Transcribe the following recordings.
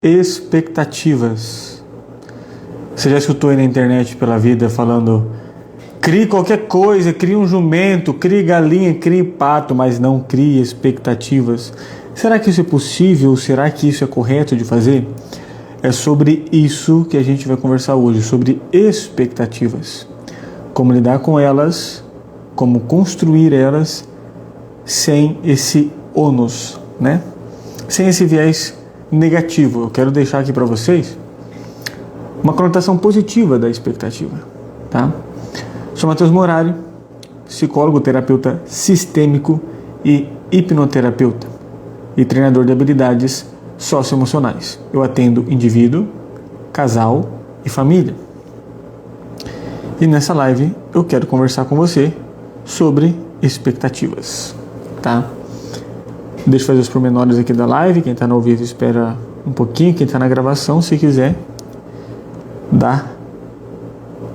Expectativas. Você já escutou aí na internet pela vida falando: crie qualquer coisa, crie um jumento, crie galinha, crie pato, mas não crie expectativas. Será que isso é possível? Será que isso é correto de fazer? É sobre isso que a gente vai conversar hoje, sobre expectativas. Como lidar com elas, como construir elas sem esse ônus, né? Sem esse viés negativo. Eu quero deixar aqui para vocês uma conotação positiva da expectativa, tá? Sou Matheus Morari, psicólogo, terapeuta sistêmico e hipnoterapeuta e treinador de habilidades socioemocionais. Eu atendo indivíduo, casal e família. E nessa live eu quero conversar com você sobre expectativas, tá? Deixa eu fazer os pormenores aqui da live. Quem está no ao vivo espera um pouquinho. Quem está na gravação, se quiser, dá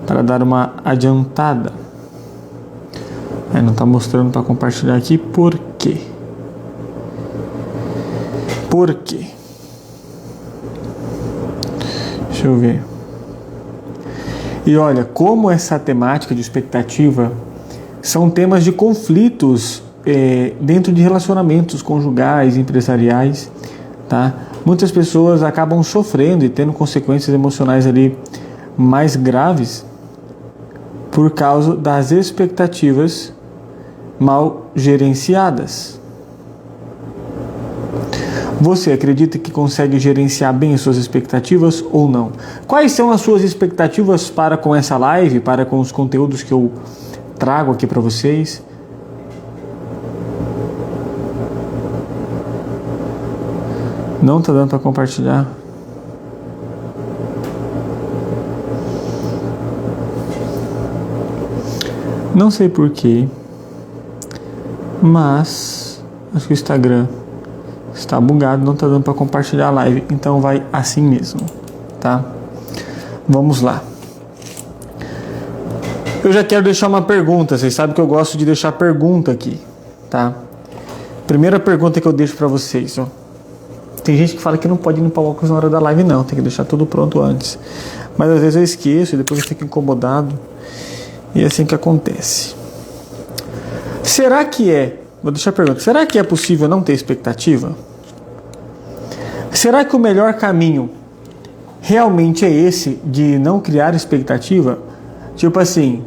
para dar uma adiantada. Não está mostrando para compartilhar aqui. Por quê? Por quê? Deixa eu ver. E olha, como essa temática de expectativa são temas de conflitos dentro de relacionamentos conjugais, empresariais, tá? Muitas pessoas acabam sofrendo e tendo consequências emocionais ali mais graves por causa das expectativas mal gerenciadas. Você acredita que consegue gerenciar bem as suas expectativas ou não? Quais são as suas expectativas para com essa live, para com os conteúdos que eu trago aqui para vocês? Não está dando para compartilhar. Não sei porquê, mas acho que o Instagram está bugado, não está dando para compartilhar a live, então vai assim mesmo, tá? Vamos lá. Eu já quero deixar uma pergunta, vocês sabem que eu gosto de deixar pergunta aqui, tá? Primeira pergunta que eu deixo para vocês, ó. Tem gente que fala que não pode limpar o óculos na hora da live, não, tem que deixar tudo pronto antes. Mas às vezes eu esqueço e depois eu fico incomodado. E é assim que acontece. Vou deixar a pergunta, será que é possível não ter expectativa? Será que o melhor caminho realmente é esse, de não criar expectativa? Tipo assim,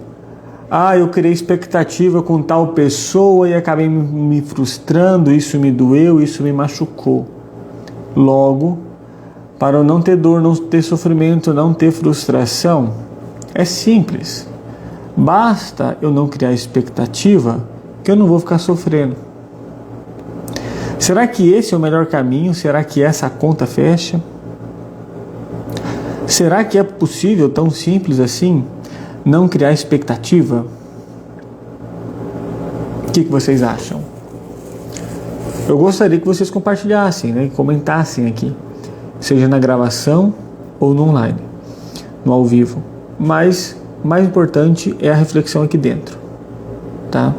eu criei expectativa com tal pessoa e acabei me frustrando, isso me doeu, isso me machucou. Logo, para eu não ter dor, não ter sofrimento, não ter frustração, é simples. Basta eu não criar expectativa que eu não vou ficar sofrendo. Será que esse é o melhor caminho? Será que essa conta fecha? Será que é possível, tão simples assim, não criar expectativa? O que vocês acham? Eu gostaria que vocês compartilhassem, né, comentassem aqui, seja na gravação ou no online, no ao vivo. Mas mais importante é a reflexão aqui dentro, tá?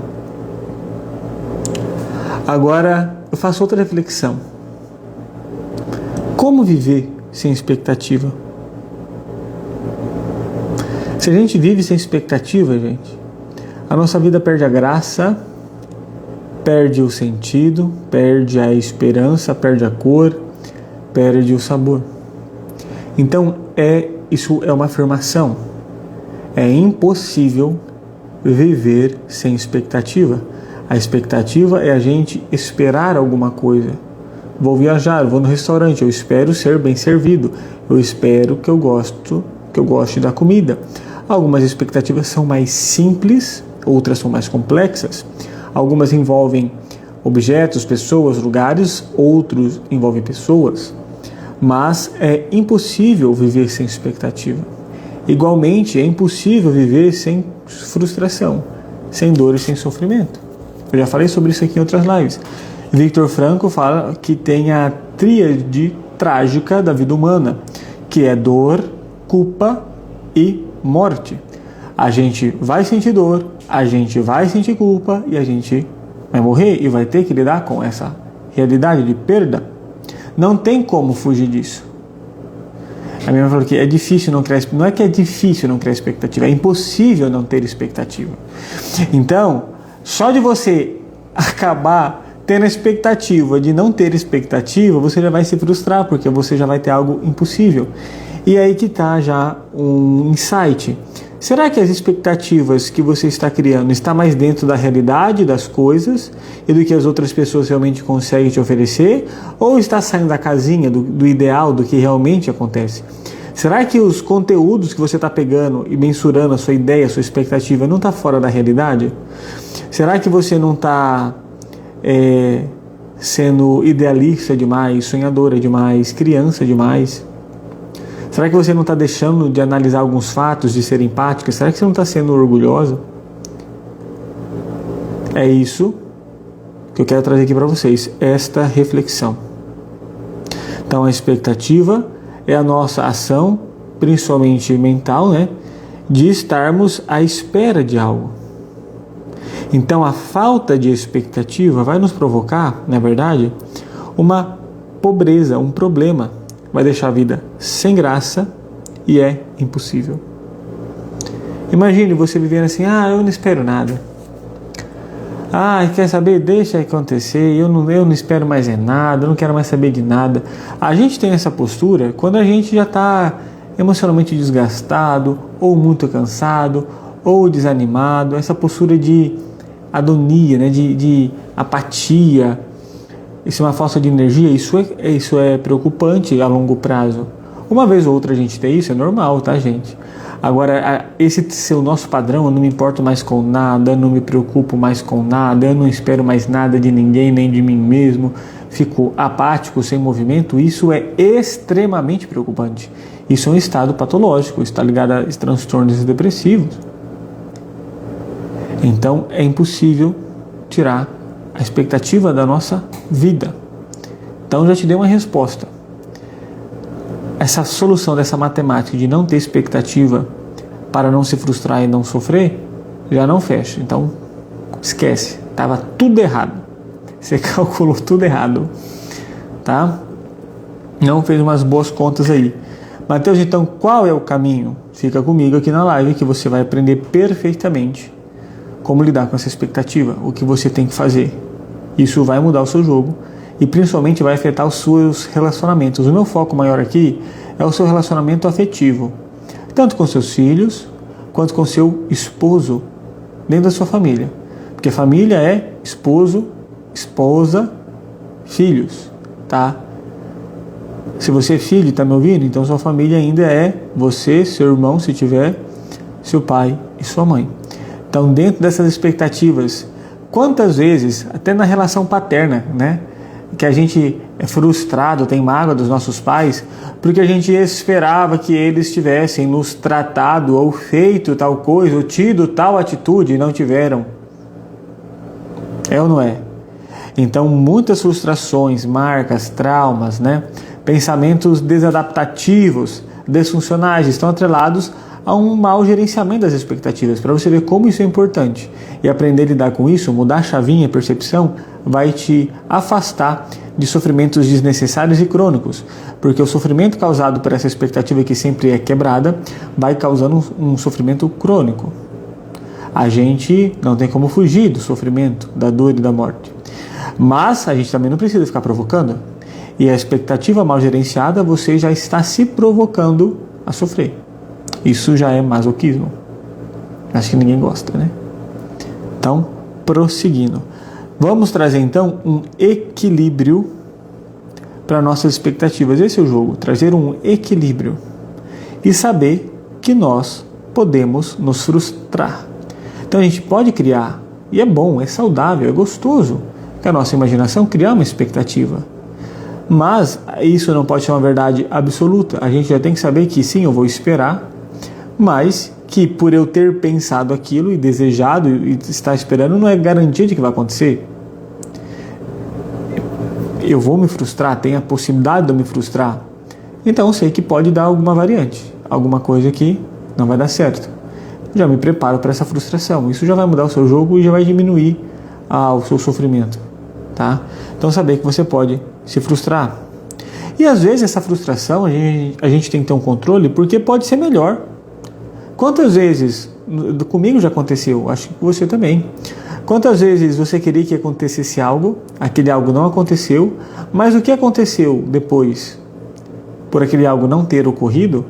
Agora eu faço outra reflexão. Como viver sem expectativa? Se a gente vive sem expectativa, gente, a nossa vida perde a graça, perde o sentido, perde a esperança, perde a cor, perde o sabor. Então, isso é uma afirmação. É impossível viver sem expectativa. A expectativa é a gente esperar alguma coisa. Vou viajar, vou no restaurante, eu espero ser bem servido. Eu espero que eu goste da comida. Algumas expectativas são mais simples, outras são mais complexas. Algumas envolvem objetos, pessoas, lugares, outros envolvem pessoas. Mas é impossível viver sem expectativa. Igualmente, é impossível viver sem frustração, sem dor e sem sofrimento. Eu já falei sobre isso aqui em outras lives. Viktor Frankl fala que tem a tríade trágica da vida humana, que é dor, culpa e morte. A gente vai sentir dor, a gente vai sentir culpa e a gente vai morrer e vai ter que lidar com essa realidade de perda. Não tem como fugir disso. A minha mãe falou que é difícil não criar, não é que é difícil não criar expectativa, é impossível não ter expectativa. Então, só de você acabar tendo a expectativa de não ter expectativa, você já vai se frustrar, porque você já vai ter algo impossível. E aí que está já um insight. Será que as expectativas que você está criando está mais dentro da realidade das coisas e do que as outras pessoas realmente conseguem te oferecer? Ou está saindo da casinha, do ideal, do que realmente acontece? Será que os conteúdos que você está pegando e mensurando a sua ideia, a sua expectativa, não está fora da realidade? Será que você não está sendo idealista demais, sonhadora demais, criança demais? Será que você não está deixando de analisar alguns fatos, de ser empática? Será que você não está sendo orgulhosa? É isso que eu quero trazer aqui para vocês, esta reflexão. Então a expectativa é a nossa ação, principalmente mental, né, de estarmos à espera de algo. Então a falta de expectativa vai nos provocar, na verdade, uma pobreza, um problema. Vai deixar a vida sem graça e é impossível. Imagine você vivendo assim, eu não espero nada. Quer saber? Deixa acontecer, eu não espero mais nada, eu não quero mais saber de nada. A gente tem essa postura quando a gente já está emocionalmente desgastado, ou muito cansado, ou desanimado. Essa postura de adonia, né? de apatia. Isso é uma falta de energia, isso é preocupante a longo prazo. Uma vez ou outra a gente tem isso, é normal, tá, gente? Agora, esse ser o nosso padrão, eu não me importo mais com nada, eu não me preocupo mais com nada, eu não espero mais nada de ninguém, nem de mim mesmo, fico apático, sem movimento, isso é extremamente preocupante. Isso é um estado patológico, está ligado a transtornos depressivos. Então, é impossível tirar a expectativa da nossa vida. Então já te dei uma resposta. Essa solução dessa matemática de não ter expectativa para não se frustrar e não sofrer, já não fecha. Então esquece, estava tudo errado. Você calculou tudo errado, tá? Não fez umas boas contas aí. Mateus, então qual é o caminho? Fica comigo aqui na live que você vai aprender perfeitamente como lidar com essa expectativa, o que você tem que fazer. Isso vai mudar o seu jogo e principalmente vai afetar os seus relacionamentos. O meu foco maior aqui é o seu relacionamento afetivo, tanto com seus filhos quanto com seu esposo dentro da sua família. Porque família é esposo, esposa, filhos, tá? Se você é filho e está me ouvindo, então sua família ainda é você, seu irmão, se tiver, seu pai e sua mãe. Então, dentro dessas expectativas, quantas vezes, até na relação paterna, né, que a gente é frustrado, tem mágoa dos nossos pais, porque a gente esperava que eles tivessem nos tratado ou feito tal coisa, ou tido tal atitude e não tiveram. É ou não é? Então, muitas frustrações, marcas, traumas, né, pensamentos desadaptativos, disfuncionais, estão atrelados a um mau gerenciamento das expectativas, para você ver como isso é importante. E aprender a lidar com isso, mudar a chavinha, a percepção, vai te afastar de sofrimentos desnecessários e crônicos, porque o sofrimento causado por essa expectativa que sempre é quebrada, vai causando um sofrimento crônico. A gente não tem como fugir do sofrimento, da dor e da morte. Mas a gente também não precisa ficar provocando. E a expectativa mal gerenciada, você já está se provocando a sofrer. Isso já é masoquismo. Acho que ninguém gosta, né? Então, prosseguindo. Vamos trazer então um equilíbrio para nossas expectativas. Esse é o jogo, trazer um equilíbrio e saber que nós podemos nos frustrar. Então a gente pode criar, e é bom, é saudável, é gostoso, que a nossa imaginação criar uma expectativa. Mas isso não pode ser uma verdade absoluta. A gente já tem que saber que sim, eu vou esperar, mas que por eu ter pensado aquilo e desejado e estar esperando, não é garantia de que vai acontecer. Eu vou me frustrar, tem a possibilidade de eu me frustrar. Então eu sei que pode dar alguma variante, alguma coisa que não vai dar certo. Já me preparo para essa frustração. Isso já vai mudar o seu jogo e já vai diminuir o seu sofrimento, tá? Então saber que você pode se frustrar. E às vezes essa frustração a gente tem que ter um controle porque pode ser melhor. Quantas vezes, comigo já aconteceu, acho que com você também, quantas vezes você queria que acontecesse algo, aquele algo não aconteceu, mas o que aconteceu depois, por aquele algo não ter ocorrido,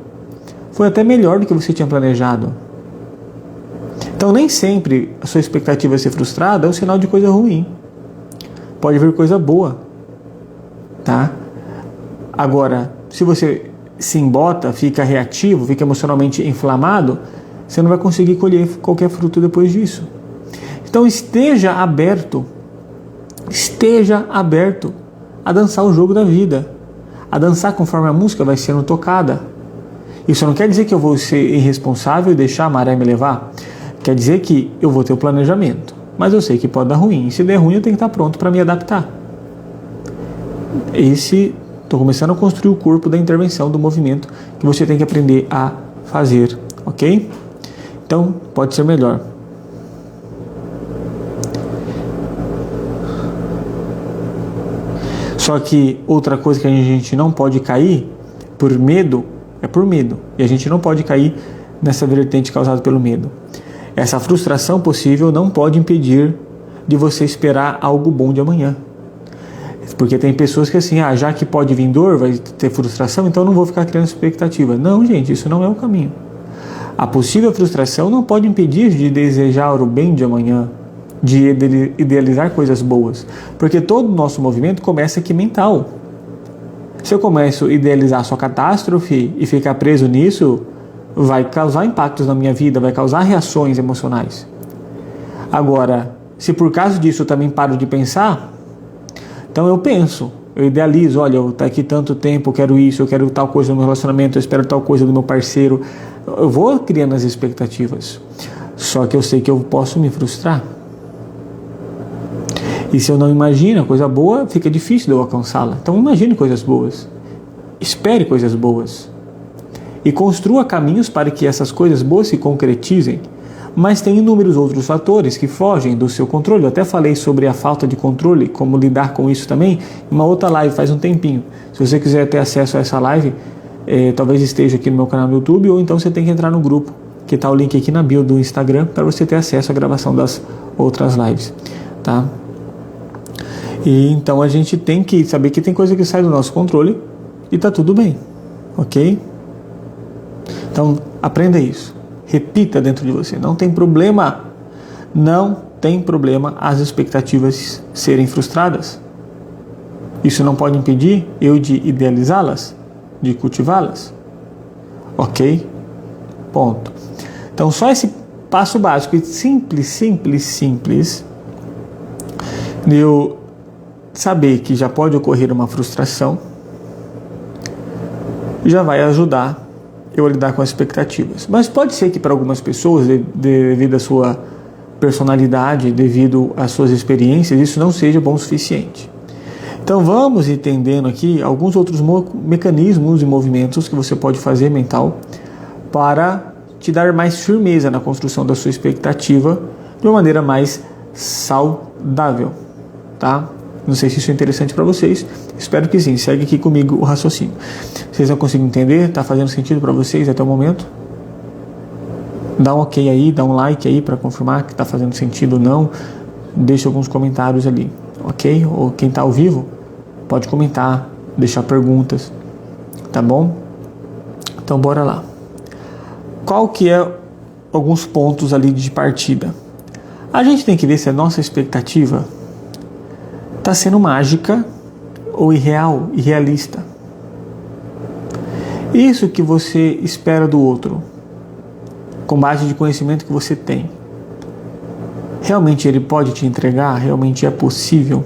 foi até melhor do que você tinha planejado. Então nem sempre a sua expectativa de ser frustrada é um sinal de coisa ruim. Pode vir coisa boa, tá? Agora, se você se embota, fica reativo, fica emocionalmente inflamado, você não vai conseguir colher qualquer fruto depois disso. Então esteja aberto a dançar o jogo da vida, a dançar conforme a música vai sendo tocada. Isso não quer dizer que eu vou ser irresponsável e deixar a maré me levar. Quer dizer que eu vou ter o planejamento, mas eu sei que pode dar ruim. E se der ruim, eu tenho que estar pronto para me adaptar. Estou começando a construir o corpo da intervenção, do movimento que você tem que aprender a fazer, ok? Então, pode ser melhor. Só que outra coisa que a gente não pode cair por medo, é por medo. E a gente não pode cair nessa vertente causada pelo medo. Essa frustração possível não pode impedir de você esperar algo bom de amanhã. Porque tem pessoas que assim, já que pode vir dor, vai ter frustração, então eu não vou ficar criando expectativa. Não, gente, isso não é o caminho. A possível frustração não pode impedir de desejar o bem de amanhã, de idealizar coisas boas. Porque todo o nosso movimento começa aqui mental. Se eu começo a idealizar só catástrofe e ficar preso nisso, vai causar impactos na minha vida, vai causar reações emocionais. Agora, se por causa disso eu também paro de pensar, então eu penso, eu idealizo, olha, eu tô aqui tanto tempo, eu quero isso, eu quero tal coisa no meu relacionamento, eu espero tal coisa do meu parceiro. Eu vou criando as expectativas. Só que eu sei que eu posso me frustrar. E se eu não imagino a coisa boa, fica difícil de eu alcançá-la. Então imagine coisas boas. Espere coisas boas. E construa caminhos para que essas coisas boas se concretizem. Mas tem inúmeros outros fatores que fogem do seu controle. Eu até falei sobre a falta de controle, como lidar com isso também, em uma outra live faz um tempinho. Se você quiser ter acesso a essa live, talvez esteja aqui no meu canal no YouTube, ou então você tem que entrar no grupo, que está o link aqui na bio do Instagram, para você ter acesso à gravação das outras lives. Tá? E então a gente tem que saber que tem coisa que sai do nosso controle e tá tudo bem, ok? Então aprenda isso. Repita dentro de você, não tem problema as expectativas serem frustradas. Isso não pode impedir eu de idealizá-las, de cultivá-las, ok? Ponto. Então só esse passo básico e simples, de eu saber que já pode ocorrer uma frustração, já vai ajudar eu a lidar com as expectativas. Mas pode ser que para algumas pessoas, devido à sua personalidade, devido às suas experiências, isso não seja bom o suficiente. Então vamos entendendo aqui alguns outros mecanismos e movimentos que você pode fazer mental para te dar mais firmeza na construção da sua expectativa de uma maneira mais saudável, tá? Não sei se isso é interessante para vocês, espero que sim. Segue aqui comigo o raciocínio. Vocês não conseguem entender? Está fazendo sentido para vocês até o momento? Dá um ok aí, dá um like aí para confirmar que está fazendo sentido ou não. Deixa alguns comentários ali, ok? Ou quem está ao vivo pode comentar, deixar perguntas, tá bom? Então bora lá. Qual que é alguns pontos ali de partida? A gente tem que ver se a nossa expectativa está sendo mágica ou irreal, irrealista. Isso que você espera do outro, com base de conhecimento que você tem, realmente ele pode te entregar? Realmente é possível?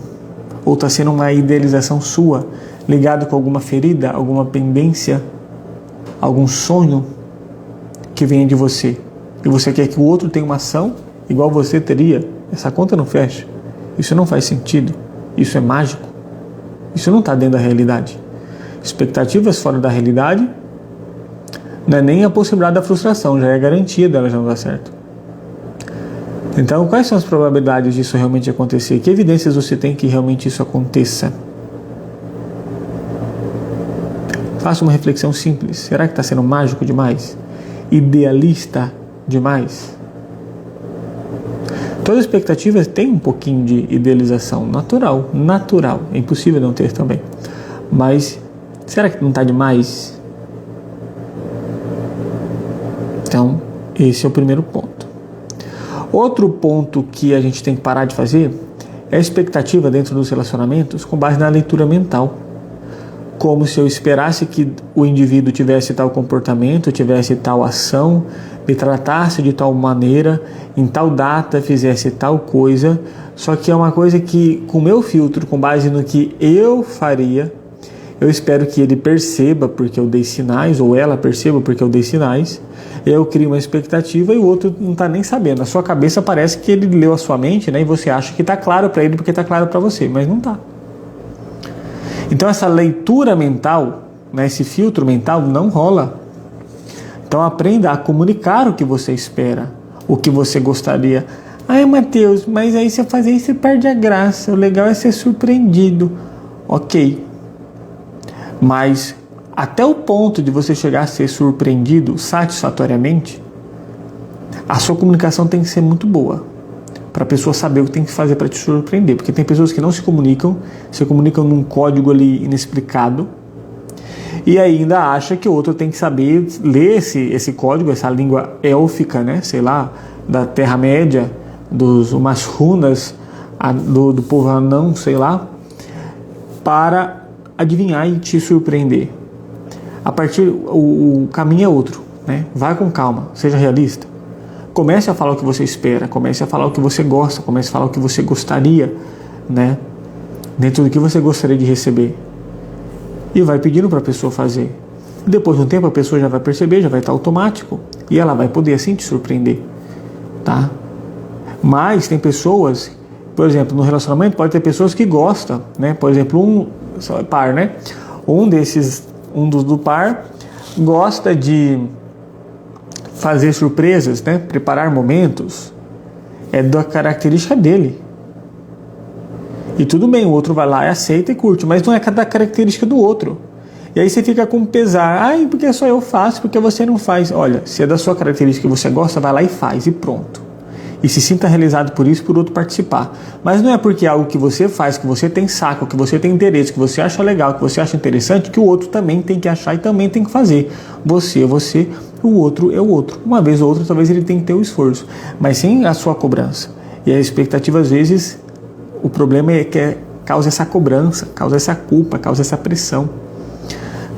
Ou está sendo uma idealização sua, ligado com alguma ferida, alguma pendência, algum sonho que vem de você? E você quer que o outro tenha uma ação igual você teria? Essa conta não fecha. Isso não faz sentido. Isso é mágico. Isso não está dentro da realidade. Expectativas fora da realidade não é nem a possibilidade da frustração, já é garantia dela já não dar certo. Então, quais são as probabilidades disso realmente acontecer? Que evidências você tem que realmente isso aconteça? Faça uma reflexão simples. Será que está sendo mágico demais? Idealista demais? Toda expectativa tem um pouquinho de idealização natural. É impossível não ter também. Mas será que não está demais? Então, esse é o primeiro ponto. Outro ponto que a gente tem que parar de fazer é a expectativa dentro dos relacionamentos com base na leitura mental. Como se eu esperasse que o indivíduo tivesse tal comportamento, tivesse tal ação, me tratasse de tal maneira, em tal data fizesse tal coisa, só que é uma coisa que, com o meu filtro, com base no que eu faria, eu espero que ele perceba porque eu dei sinais, ou ela perceba porque eu dei sinais, eu crio uma expectativa e o outro não está nem sabendo. Na sua cabeça parece que ele leu a sua mente, né, e você acha que está claro para ele porque está claro para você, mas não está. Então essa leitura mental, né, esse filtro mental não rola. Então aprenda a comunicar o que você espera, o que você gostaria. Ai, Mateus, mas aí você fazer isso você perde a graça, o legal é ser surpreendido. Ok, mas até o ponto de você chegar a ser surpreendido satisfatoriamente, a sua comunicação tem que ser muito boa, para a pessoa saber o que tem que fazer para te surpreender. Porque tem pessoas que não se comunicam num código ali inexplicado, e ainda acha que o outro tem que saber ler esse código, essa língua élfica, né? Sei lá, da Terra-média, umas runas do povo anão, sei lá, para adivinhar e te surpreender. O caminho é outro, né? Vai com calma, seja realista. Comece a falar o que você espera, comece a falar o que você gosta, comece a falar o que você gostaria, né? Dentro do que você gostaria de receber. E vai pedindo para a pessoa fazer. Depois de um tempo a pessoa já vai perceber, já vai estar automático. E ela vai poder assim te surpreender, tá? Mas tem pessoas, por exemplo, no relacionamento pode ter pessoas que gostam, né? Por exemplo, par, né? Um do par gosta de fazer surpresas, né? Preparar momentos, é da característica dele. E tudo bem, o outro vai lá e aceita e curte, mas não é da característica do outro. E aí você fica com pesar, ai, porque só eu faço, porque você não faz. Olha, se é da sua característica que você gosta, vai lá e faz, e pronto. E se sinta realizado por isso, por outro participar. Mas não é porque é algo que você faz, que você tem saco, que você tem interesse, que você acha legal, que você acha interessante, que o outro também tem que achar e também tem que fazer. Você é você, o outro é o outro. Uma vez ou outra, talvez ele tenha que ter o esforço, mas sem a sua cobrança. E a expectativa, às vezes, o problema é que causa essa cobrança, causa essa culpa, causa essa pressão.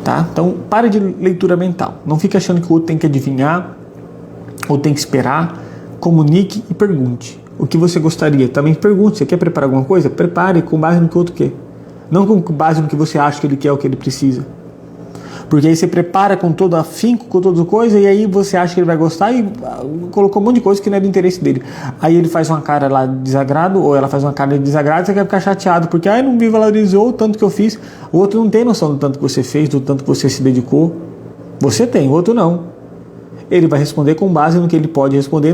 Tá? Então, pare de leitura mental. Não fique achando que o outro tem que adivinhar ou tem que esperar. Comunique e pergunte. O que você gostaria? Também pergunte. Você quer preparar alguma coisa? Prepare com base no que o outro quer. Não com base no que você acha que ele quer ou que ele precisa. Porque aí você prepara com todo afinco, com toda coisa, e aí você acha que ele vai gostar e colocou um monte de coisa que não é do interesse dele. Aí ele faz uma cara lá de desagrado, ou ela faz uma cara de desagrado, você quer ficar chateado, porque não me valorizou o tanto que eu fiz. O outro não tem noção do tanto que você fez, do tanto que você se dedicou. Você tem, o outro não. Ele vai responder com base no que ele pode responder,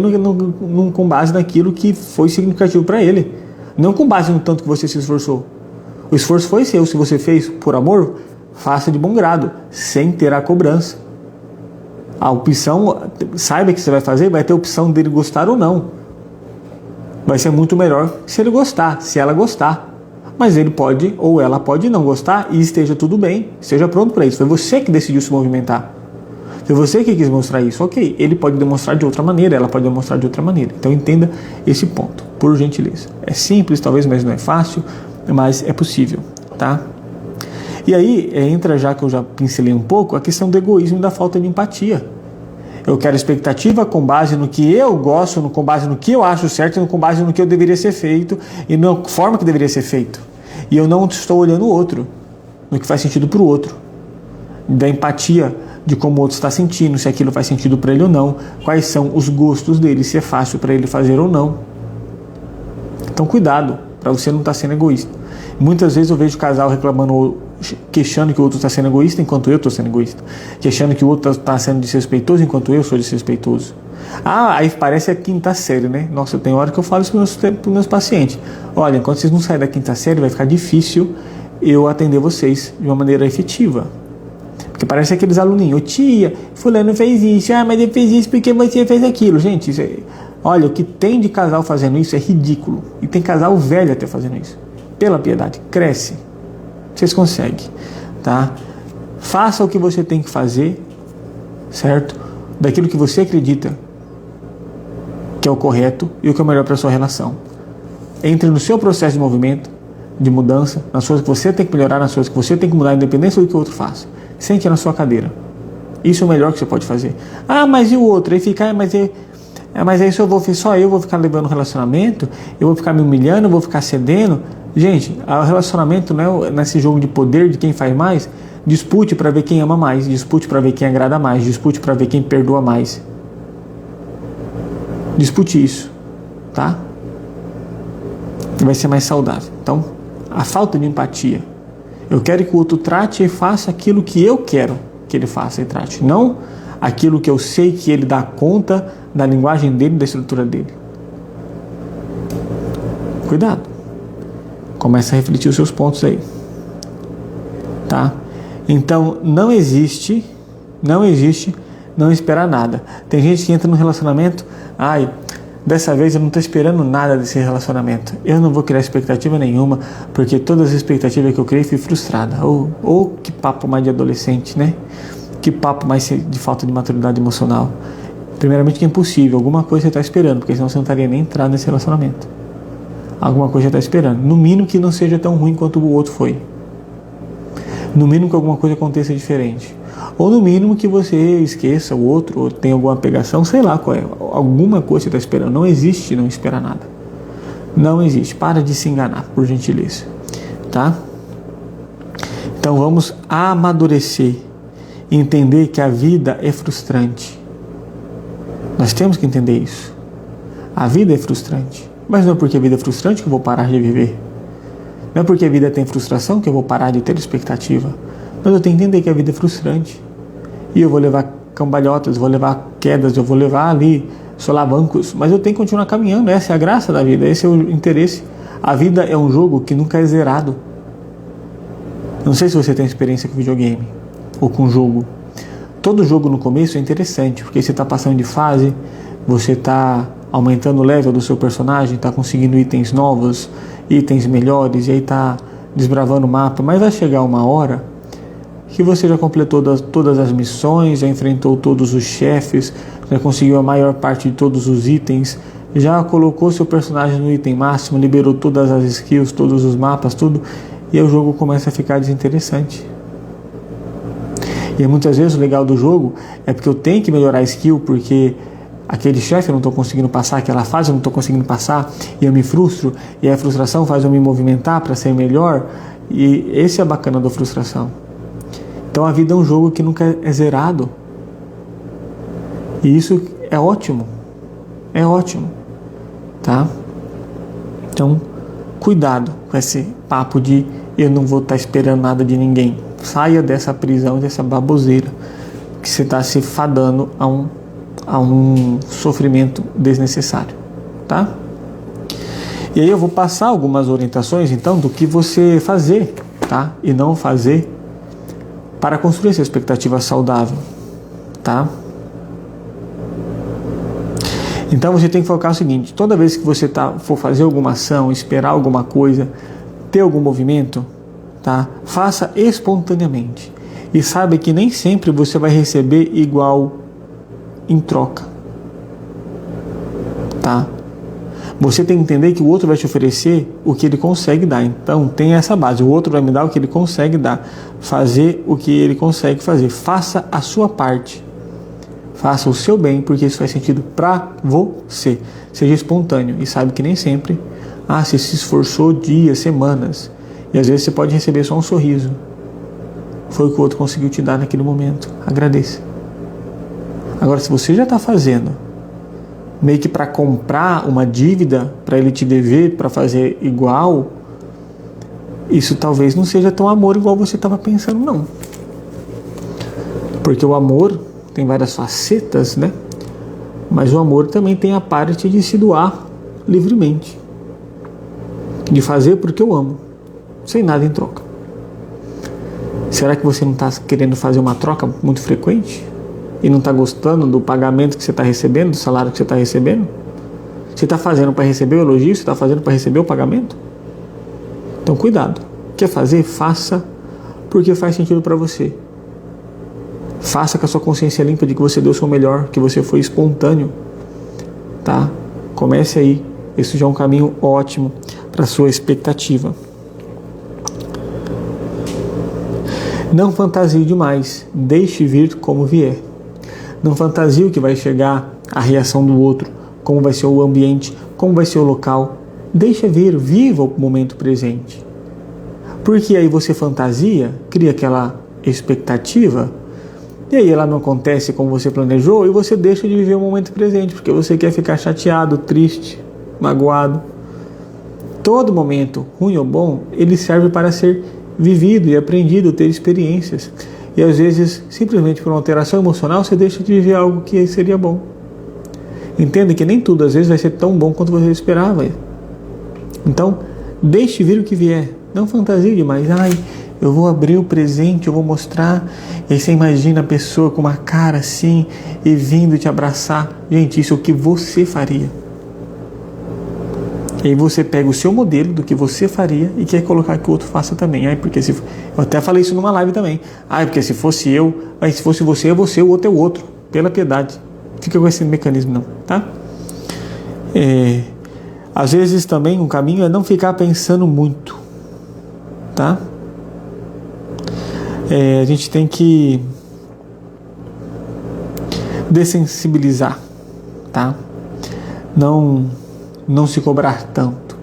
com base naquilo que foi significativo para ele. Não com base no tanto que você se esforçou. O esforço foi seu. Se você fez por amor, faça de bom grado, sem ter a cobrança. A opção, saiba que você vai fazer, vai ter a opção dele gostar ou não. Vai ser muito melhor se ele gostar, se ela gostar. Mas ele pode ou ela pode não gostar e esteja tudo bem, esteja pronto para isso. Foi você que decidiu se movimentar. Foi você que quis mostrar isso, ok. Ele pode demonstrar de outra maneira, ela pode demonstrar de outra maneira. Então entenda esse ponto, por gentileza. É simples talvez, mas não é fácil, mas é possível, tá? E aí entra, já que eu já pincelei um pouco, a questão do egoísmo e da falta de empatia. Eu quero expectativa com base no que eu gosto, com base no que eu acho certo, com base no que eu deveria ser feito e na forma que deveria ser feito. E eu não estou olhando o outro, no que faz sentido para o outro. Da empatia, de como o outro está sentindo, se aquilo faz sentido para ele ou não, quais são os gostos dele, se é fácil para ele fazer ou não. Então cuidado, para você não estar sendo egoísta. Muitas vezes eu vejo o casal reclamando, queixando que o outro está sendo egoísta enquanto eu estou sendo egoísta, queixando que o outro está sendo desrespeitoso enquanto eu sou desrespeitoso. Aí parece a quinta série, né? Nossa, tem hora que eu falo isso para os meus pacientes. Olha, enquanto vocês não saírem da quinta série, vai ficar difícil eu atender vocês de uma maneira efetiva. Porque parece aqueles aluninhos, tia, fulano fez isso, mas ele fez isso porque você fez aquilo. Gente, isso olha, o que tem de casal fazendo isso é ridículo. E tem casal velho até fazendo isso. Pela piedade, cresce. Vocês conseguem, tá? Faça o que você tem que fazer, certo? Daquilo que você acredita que é o correto e o que é o melhor para a sua relação. Entre no seu processo de movimento, de mudança, nas coisas que você tem que melhorar, nas coisas que você tem que mudar, independente do que o outro faça. Sente na sua cadeira. Isso é o melhor que você pode fazer. Mas e o outro? Aí fica, mas aí só eu vou ficar levando o relacionamento, eu vou ficar me humilhando, eu vou ficar cedendo. Gente, o relacionamento não é nesse jogo de poder de quem faz mais. Dispute para ver quem ama mais, dispute para ver quem agrada mais, dispute para ver quem perdoa mais. Dispute isso, tá? Vai ser mais saudável. Então, a falta de empatia. Eu quero que o outro trate e faça aquilo que eu quero que ele faça e trate, não aquilo que eu sei que ele dá conta da linguagem dele, da estrutura dele. Cuidado. Começa a refletir os seus pontos aí. Tá? Então, não existe não esperar nada. Tem gente que entra no relacionamento, dessa vez eu não estou esperando nada desse relacionamento. Eu não vou criar expectativa nenhuma, porque todas as expectativas que eu criei fui frustrada. Ou que papo mais de adolescente, né? Que papo mais de falta de maturidade emocional. Primeiramente que é impossível, alguma coisa você está esperando, porque senão você não estaria nem entrando nesse relacionamento. Alguma coisa você está esperando. No mínimo que não seja tão ruim quanto o outro foi. No mínimo que alguma coisa aconteça diferente. Ou no mínimo que você esqueça o outro, ou tenha alguma pegação, sei lá qual é. Alguma coisa você está esperando. Não existe não esperar nada. Não existe. Para de se enganar, por gentileza. Tá? Então vamos amadurecer. E entender que a vida é frustrante. Nós temos que entender isso. A vida é frustrante. Mas não é porque a vida é frustrante que eu vou parar de viver. Não é porque a vida tem frustração que eu vou parar de ter expectativa. Mas eu tenho que entender que a vida é frustrante. E eu vou levar cambalhotas, vou levar quedas, eu vou levar ali solavancos. Mas eu tenho que continuar caminhando. Essa é a graça da vida, esse é o interesse. A vida é um jogo que nunca é zerado. Não sei se você tem experiência com videogame ou com jogo. Todo jogo no começo é interessante, porque você está passando de fase, você está aumentando o level do seu personagem, está conseguindo itens novos, itens melhores, e aí está desbravando o mapa. Mas vai chegar uma hora que você já completou todas as missões, já enfrentou todos os chefes, já conseguiu a maior parte de todos os itens, já colocou seu personagem no item máximo, liberou todas as skills, todos os mapas, tudo, e aí o jogo começa a ficar desinteressante. E muitas vezes o legal do jogo é porque eu tenho que melhorar a skill, porque aquele chefe eu não estou conseguindo passar, aquela fase eu não estou conseguindo passar, e eu me frustro, e a frustração faz eu me movimentar para ser melhor, e esse é bacana da frustração. Então a vida é um jogo que nunca é zerado, e isso é ótimo, tá? Então, cuidado com esse papo de eu não vou estar esperando nada de ninguém. Saia dessa prisão, dessa baboseira, que você está se fadando a um sofrimento desnecessário, tá? E aí eu vou passar algumas orientações, então, do que você fazer, tá? E não fazer para construir essa expectativa saudável, tá? Então você tem que focar o seguinte: toda vez que você for fazer alguma ação, esperar alguma coisa, ter algum movimento, tá? Faça espontaneamente. E saiba que nem sempre você vai receber igual em troca, tá? Você tem que entender que o outro vai te oferecer o que ele consegue dar. Então tem essa base: o outro vai me dar o que ele consegue dar. Fazer o que ele consegue fazer. Faça a sua parte. Faça o seu bem, porque isso faz sentido para você. Seja espontâneo e saiba que nem sempre você se esforçou dias, semanas, e às vezes você pode receber só um sorriso. Foi o que o outro conseguiu te dar naquele momento. Agradeça. Agora, se você já está fazendo meio que para comprar uma dívida, para ele te dever, para fazer igual, isso talvez não seja tão amor igual você estava pensando, não. Porque o amor tem várias facetas, né? Mas o amor também tem a parte de se doar livremente, de fazer porque eu amo, sem nada em troca. Será que você não está querendo fazer uma troca muito frequente? E não está gostando do pagamento que você está recebendo, do salário que você está recebendo? Você está fazendo para receber o elogio? Você está fazendo para receber o pagamento? Então cuidado. Quer fazer? Faça porque faz sentido para você. Faça com a sua consciência limpa de que você deu o seu melhor, que você foi espontâneo. Tá? Comece aí. Isso já é um caminho ótimo para a sua expectativa. Não fantasie demais. Deixe vir como vier. Não fantasie o que vai chegar, a reação do outro, como vai ser o ambiente, como vai ser o local. Deixa vir, viva o momento presente. Porque aí você fantasia, cria aquela expectativa, e aí ela não acontece como você planejou, e você deixa de viver o momento presente, porque você quer ficar chateado, triste, magoado. Todo momento, ruim ou bom, ele serve para ser vivido e aprendido, ter experiências. E às vezes, simplesmente por uma alteração emocional, você deixa de viver algo que seria bom. Entenda que nem tudo às vezes vai ser tão bom quanto você esperava. Então, deixe vir o que vier. Não fantasie demais. Ai, eu vou abrir o presente, eu vou mostrar. E aí você imagina a pessoa com uma cara assim e vindo te abraçar. Gente, isso é o que você faria. E aí você pega o seu modelo do que você faria e quer colocar que o outro faça também. Ai, porque se... Eu até falei isso numa live também. Ai, porque se fosse eu, mas se fosse você é você, o outro é o outro. Pela piedade. Fica com esse mecanismo não, tá? Às vezes também um caminho é não ficar pensando muito, tá? A gente tem que dessensibilizar, tá? Não se cobrar tanto.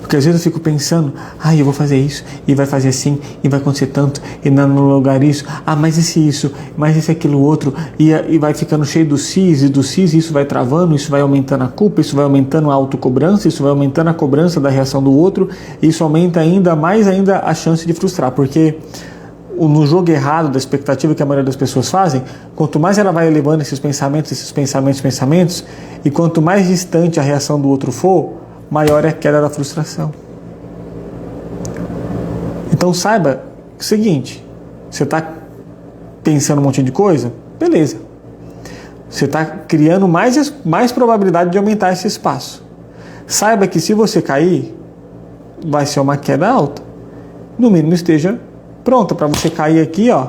Porque às vezes eu fico pensando, eu vou fazer isso, e vai fazer assim, e vai acontecer tanto, e no lugar isso, mas isso, mas esse aquilo outro, e vai ficando cheio do cis, e isso vai travando, isso vai aumentando a culpa, isso vai aumentando a autocobrança, isso vai aumentando a cobrança da reação do outro, e isso aumenta ainda mais a chance de frustrar, porque no jogo errado da expectativa que a maioria das pessoas fazem, quanto mais ela vai elevando esses pensamentos, e quanto mais distante a reação do outro for, maior é a queda da frustração. Então saiba o seguinte, você está pensando um monte de coisa? Beleza. Você está criando mais probabilidade de aumentar esse espaço. Saiba que se você cair, vai ser uma queda alta. No mínimo esteja pronta para você cair aqui, ó.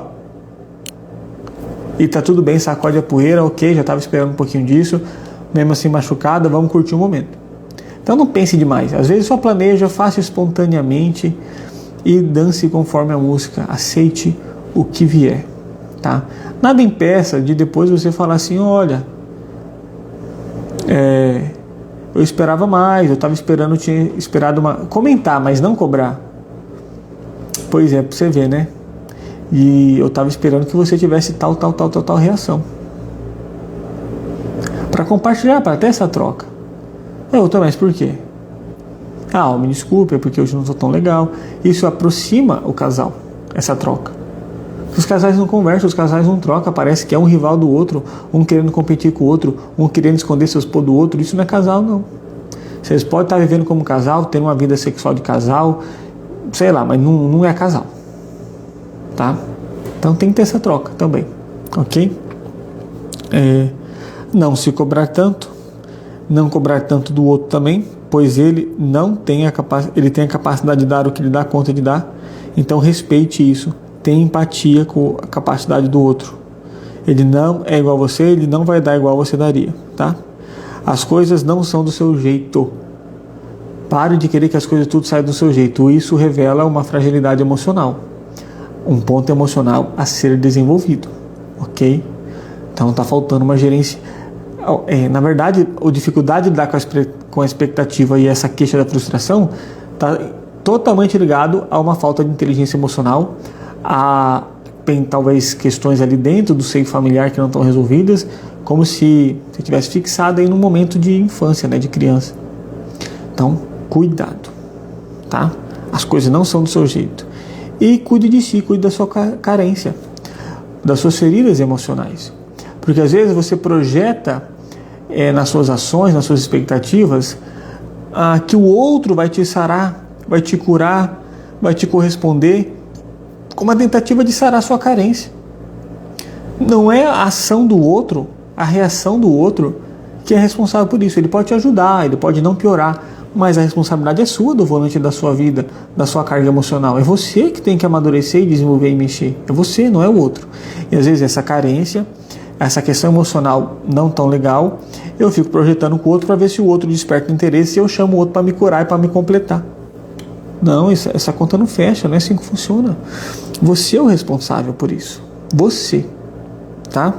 E tá tudo bem, sacode a poeira, ok, já estava esperando um pouquinho disso, mesmo assim machucada, vamos curtir o momento. Então não pense demais, às vezes só planeja, faça espontaneamente e dance conforme a música, aceite o que vier, tá? Nada impeça de depois você falar assim, olha, eu esperava mais, eu estava esperando, tinha esperado comentar, mas não cobrar. Pois é, pra você ver, né? E eu estava esperando que você tivesse tal reação. Para compartilhar, para ter essa troca. Mas por quê? Me desculpe, é porque hoje não estou tão legal. Isso aproxima o casal, essa troca. Os casais não conversam, os casais não trocam, parece que é um rival do outro, um querendo competir com o outro, um querendo esconder seus podres do outro. Isso não é casal, não. Vocês podem estar vivendo como casal, tendo uma vida sexual de casal, sei lá, mas não é casal, tá? Então tem que ter essa troca também, ok? Não se cobrar tanto, não cobrar tanto do outro também, pois ele tem a capacidade de dar o que ele dá conta de dar, então respeite isso, tenha empatia com a capacidade do outro. Ele não é igual a você, ele não vai dar igual você daria, tá? As coisas não são do seu jeito. Pare de querer que as coisas tudo saiam do seu jeito. Isso revela uma fragilidade emocional. Um ponto emocional a ser desenvolvido. Ok? Então está faltando uma gerência. Na verdade, a dificuldade de lidar com a expectativa e essa queixa da frustração está totalmente ligado a uma falta de inteligência emocional, tem talvez questões ali dentro do seio familiar que não estão resolvidas, como se você tivesse fixado aí num momento de infância, né, de criança. Então, cuidado, tá? As coisas não são do seu jeito. E cuide de si, cuide da sua carência, das suas feridas emocionais. Porque às vezes você projeta nas suas ações, nas suas expectativas, que o outro vai te sarar, vai te curar, vai te corresponder como a tentativa de sarar sua carência. Não é a ação do outro, a reação do outro, que é responsável por isso. Ele pode te ajudar, ele pode não piorar, mas a responsabilidade é sua do volante da sua vida, da sua carga emocional. É você que tem que amadurecer e desenvolver e mexer. É você, não é o outro. E às vezes essa carência, essa questão emocional não tão legal, eu fico projetando com o outro para ver se o outro desperta interesse e eu chamo o outro para me curar e para me completar. Não, essa conta não fecha, não é assim que funciona. Você é o responsável por isso. Você. Tá?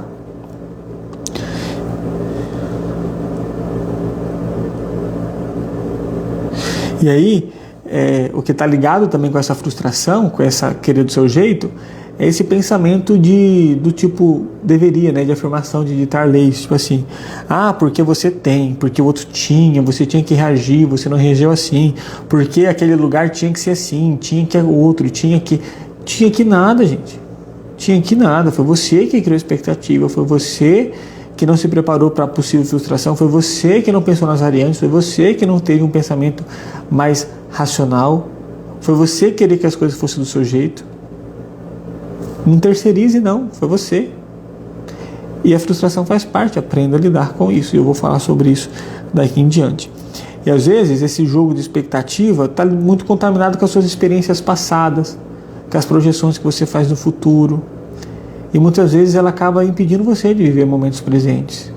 E aí, o que está ligado também com essa frustração, com essa querer do seu jeito, é esse pensamento do tipo, deveria, né, de afirmação, de ditar leis, tipo assim, porque você tem, porque o outro tinha, você tinha que reagir, você não reagiu assim, porque aquele lugar tinha que ser assim, tinha que o outro, tinha que nada, gente. Tinha que nada, foi você que criou expectativa, foi você que não se preparou para a possível frustração, foi você que não pensou nas variantes, foi você que não teve um pensamento mais racional, foi você que queria que as coisas fossem do seu jeito. Não terceirize, não, foi você. E a frustração faz parte, aprenda a lidar com isso, e eu vou falar sobre isso daqui em diante. E às vezes esse jogo de expectativa está muito contaminado com as suas experiências passadas, com as projeções que você faz no futuro. E muitas vezes ela acaba impedindo você de viver momentos presentes.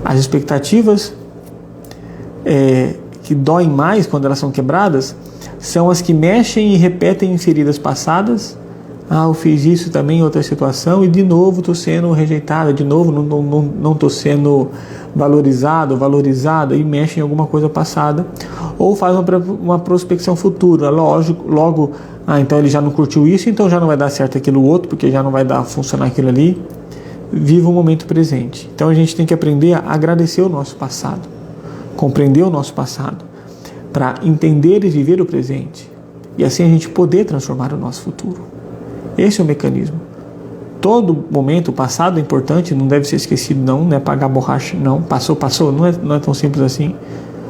As expectativas que doem mais quando elas são quebradas são as que mexem e repetem em feridas passadas. Eu fiz isso também em outra situação e de novo estou sendo rejeitada, de novo não estou sendo valorizada e mexe em alguma coisa passada. Ou faz uma prospecção futura, logo, então ele já não curtiu isso, então já não vai dar certo aquilo outro, porque já não vai dar funcionar aquilo ali. Viva o momento presente. Então a gente tem que aprender a agradecer o nosso passado, compreender o nosso passado, para entender e viver o presente, e assim a gente poder transformar o nosso futuro. Esse é o mecanismo. Todo momento, o passado é importante, não deve ser esquecido, não é pagar borracha, não. Passou, não é tão simples assim,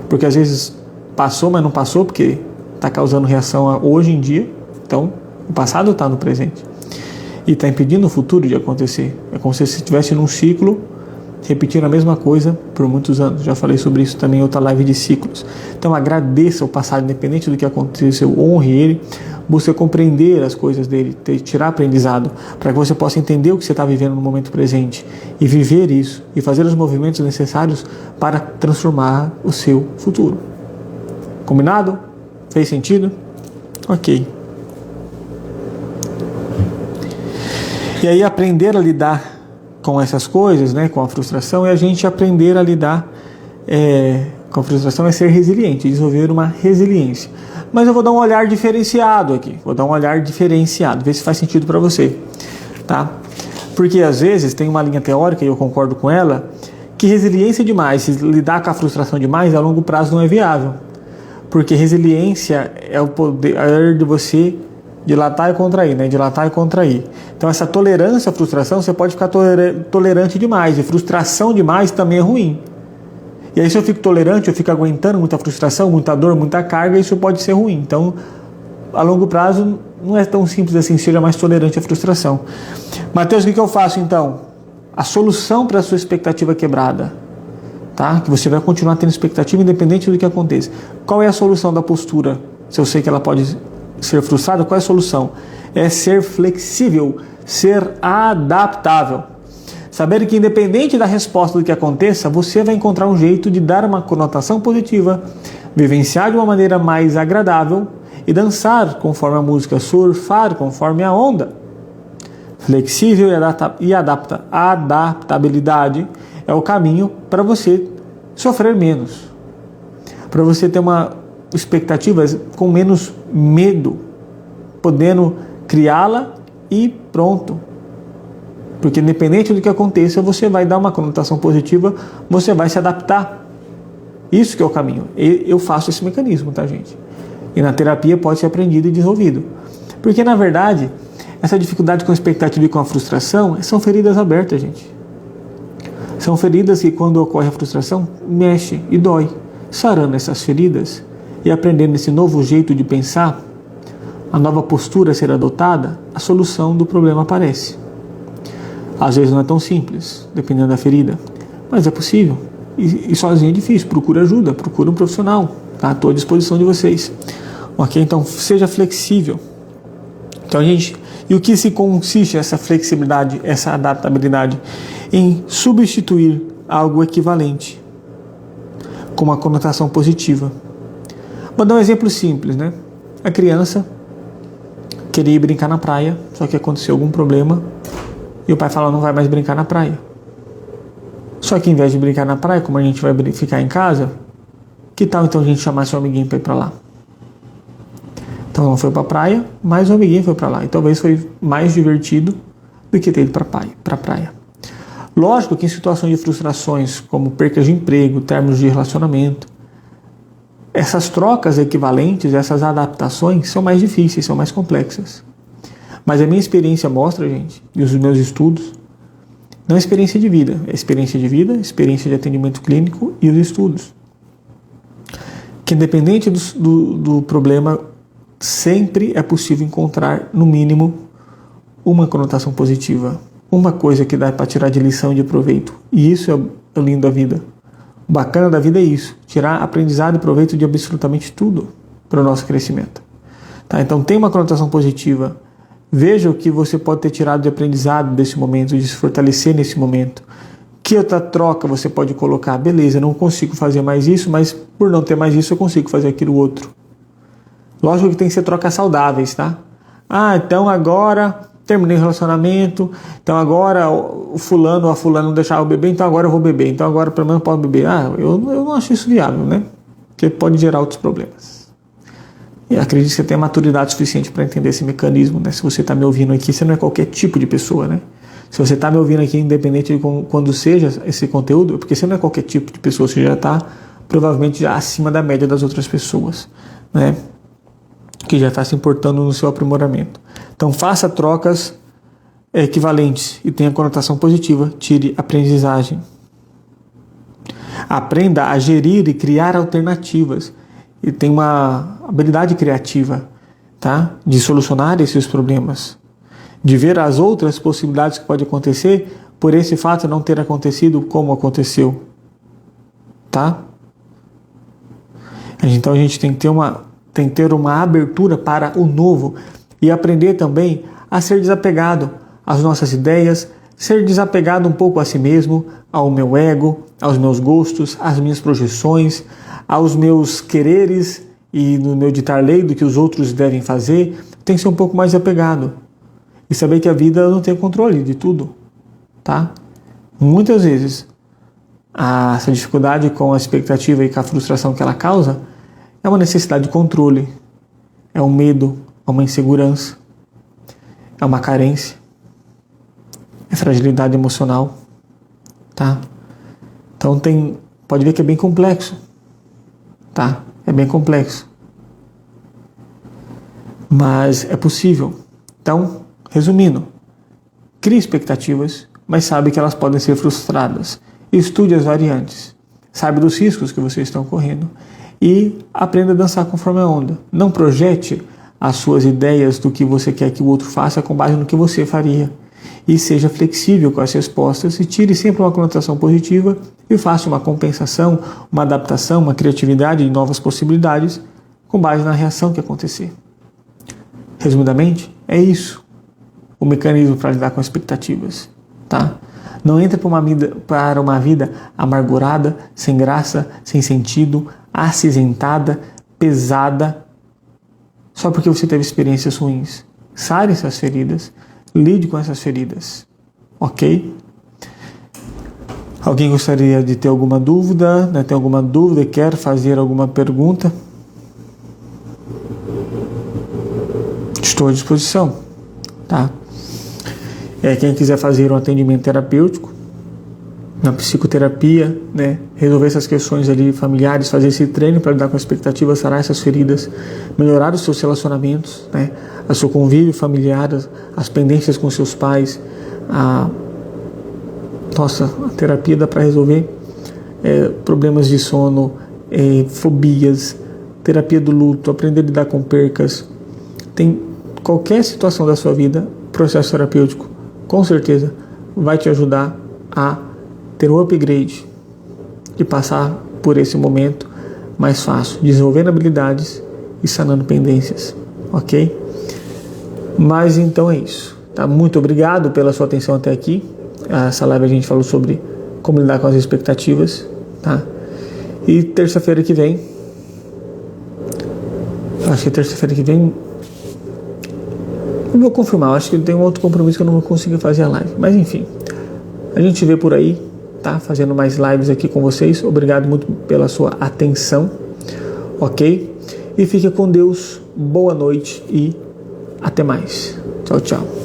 porque às vezes passou, mas não passou, porque está causando reação hoje em dia. Então, o passado está no presente e está impedindo o futuro de acontecer. É como se você estivesse num ciclo, repetindo a mesma coisa por muitos anos. Já falei sobre isso também em outra live de ciclos. Então, agradeça o passado, independente do que aconteceu, honre ele, busque compreender as coisas dele, tirar aprendizado, para que você possa entender o que você está vivendo no momento presente e viver isso, e fazer os movimentos necessários para transformar o seu futuro. Combinado? Fez sentido? Ok. E aí aprender a lidar com essas coisas, né, com a frustração, é a gente aprender a lidar com a frustração, é ser resiliente, desenvolver uma resiliência. Mas eu vou dar um olhar diferenciado aqui, ver se faz sentido para você, tá? Porque às vezes tem uma linha teórica, e eu concordo com ela, que resiliência demais, se lidar com a frustração demais, a longo prazo não é viável. Porque resiliência é o poder de você dilatar e contrair, né? Dilatar e contrair. Então essa tolerância à frustração, você pode ficar tolerante demais, e frustração demais também é ruim. E aí se eu fico tolerante, eu fico aguentando muita frustração, muita dor, muita carga, isso pode ser ruim. Então, a longo prazo, não é tão simples assim, seja mais tolerante à frustração. Mateus, o que eu faço então? A solução para a sua expectativa quebrada, tá? Que você vai continuar tendo expectativa independente do que aconteça. Qual é a solução da postura? Se eu sei que ela pode ser frustrada, qual é a solução? É ser flexível, ser adaptável. Saber que independente da resposta do que aconteça, você vai encontrar um jeito de dar uma conotação positiva, vivenciar de uma maneira mais agradável e dançar conforme a música, surfar conforme a onda. Flexível e adaptabilidade é o caminho para você sofrer menos, para você ter uma expectativa com menos medo, podendo criá-la e pronto. Porque independente do que aconteça, você vai dar uma conotação positiva, você vai se adaptar. Isso que é o caminho. Eu faço esse mecanismo, tá, gente? E na terapia pode ser aprendido e desenvolvido. Porque, na verdade, essa dificuldade com a expectativa e com a frustração são feridas abertas, gente. São feridas que, quando ocorre a frustração, mexe e dói. Sarando essas feridas e aprendendo esse novo jeito de pensar, a nova postura a ser adotada, a solução do problema aparece. Às vezes não é tão simples, dependendo da ferida, mas é possível. E sozinho é difícil. Procura ajuda, procura um profissional. Tá? Estou à disposição de vocês. Ok? Então, seja flexível. Então, e o que se consiste essa flexibilidade, essa adaptabilidade? Em substituir algo equivalente com uma conotação positiva. Vou dar um exemplo simples, né? A criança queria ir brincar na praia, só que aconteceu algum problema e o pai fala, não vai mais brincar na praia. Só que em vez de brincar na praia, como a gente vai ficar em casa, que tal então a gente chamar seu amiguinho para ir para lá? Então não foi para a praia, mas o amiguinho foi para lá. E talvez foi mais divertido do que ter ido para a praia. Lógico que em situações de frustrações, como percas de emprego, términos de relacionamento, essas trocas equivalentes, essas adaptações são mais difíceis, são mais complexas. Mas a minha experiência mostra, gente, e os meus estudos, não é experiência de vida, é experiência de vida, experiência de atendimento clínico e os estudos. Que independente do problema, sempre é possível encontrar, no mínimo, uma conotação positiva. Uma coisa que dá para tirar de lição e de proveito. E isso é o lindo da vida. O bacana da vida é isso. Tirar aprendizado e proveito de absolutamente tudo para o nosso crescimento. Tá? Então tem uma conotação positiva. Veja o que você pode ter tirado de aprendizado desse momento, de se fortalecer nesse momento. Que outra troca você pode colocar? Beleza, eu não consigo fazer mais isso, mas por não ter mais isso eu consigo fazer aquilo outro. Lógico que tem que ser trocas saudáveis, tá? Ah, então agora terminei o relacionamento, então agora o fulano ou a fulana não deixava eu beber, então agora eu vou beber, então agora pelo menos eu posso beber. Ah, eu não acho isso viável, né? Porque pode gerar outros problemas. E acredito que você tenha maturidade suficiente para entender esse mecanismo, né? Se você está me ouvindo aqui, você não é qualquer tipo de pessoa, né? Se você está me ouvindo aqui, independente de quando seja esse conteúdo, é porque você não é qualquer tipo de pessoa, você já está provavelmente já acima da média das outras pessoas, né? Que já está se importando no seu aprimoramento. Então faça trocas equivalentes e tenha conotação positiva, tire aprendizagem. Aprenda a gerir e criar alternativas e tenha uma habilidade criativa, tá? De solucionar esses problemas, de ver as outras possibilidades que pode acontecer por esse fato não ter acontecido como aconteceu, tá? Então a gente tem que ter uma abertura para o novo e aprender também a ser desapegado às nossas ideias, ser desapegado um pouco a si mesmo, ao meu ego, aos meus gostos, às minhas projeções, aos meus quereres e no meu ditar lei do que os outros devem fazer. Tem que ser um pouco mais apegado e saber que a vida não tem controle de tudo, tá? Muitas vezes essa dificuldade com a expectativa e com a frustração que ela causa é uma necessidade de controle, é um medo, é uma insegurança, é uma carência, é fragilidade emocional, tá? Então pode ver que é bem complexo, tá? É bem complexo, mas é possível. Então, resumindo, crie expectativas, mas sabe que elas podem ser frustradas. Estude as variantes, sabe dos riscos que vocês estão correndo e aprenda a dançar conforme a onda. Não projete as suas ideias do que você quer que o outro faça com base no que você faria. E seja flexível com as respostas e tire sempre uma conotação positiva e faça uma compensação, uma adaptação, uma criatividade de novas possibilidades com base na reação que acontecer. Resumidamente, é isso o mecanismo para lidar com expectativas, tá? Não entre para uma vida amargurada, sem graça, sem sentido, acinzentada, pesada, só porque você teve experiências ruins. Sare essas feridas, lide com essas feridas, ok? Alguém gostaria de ter alguma dúvida, né? Tem alguma dúvida, quer fazer alguma pergunta? Estou à disposição, tá? Quem quiser fazer um atendimento terapêutico, na psicoterapia, né, resolver essas questões ali familiares, fazer esse treino para lidar com expectativas, sarar essas feridas, melhorar os seus relacionamentos, né, o seu convívio familiar, as pendências com seus pais. A terapia dá para resolver problemas de sono, fobias, terapia do luto, aprender a lidar com percas, tem qualquer situação da sua vida, processo terapêutico, com certeza, vai te ajudar a ter um upgrade e passar por esse momento mais fácil, desenvolvendo habilidades e sanando pendências, ok? Mas então é isso, tá? Muito obrigado pela sua atenção até aqui. Essa live a gente falou sobre como lidar com as expectativas, tá? E terça-feira que vem, acho que terça-feira que vem, não vou confirmar, acho que tem um outro compromisso que eu não vou conseguir fazer a live, mas enfim, a gente vê por aí, tá? Fazendo mais lives aqui com vocês. Obrigado muito pela sua atenção, ok? E fique com Deus, boa noite e até mais. Tchau, tchau.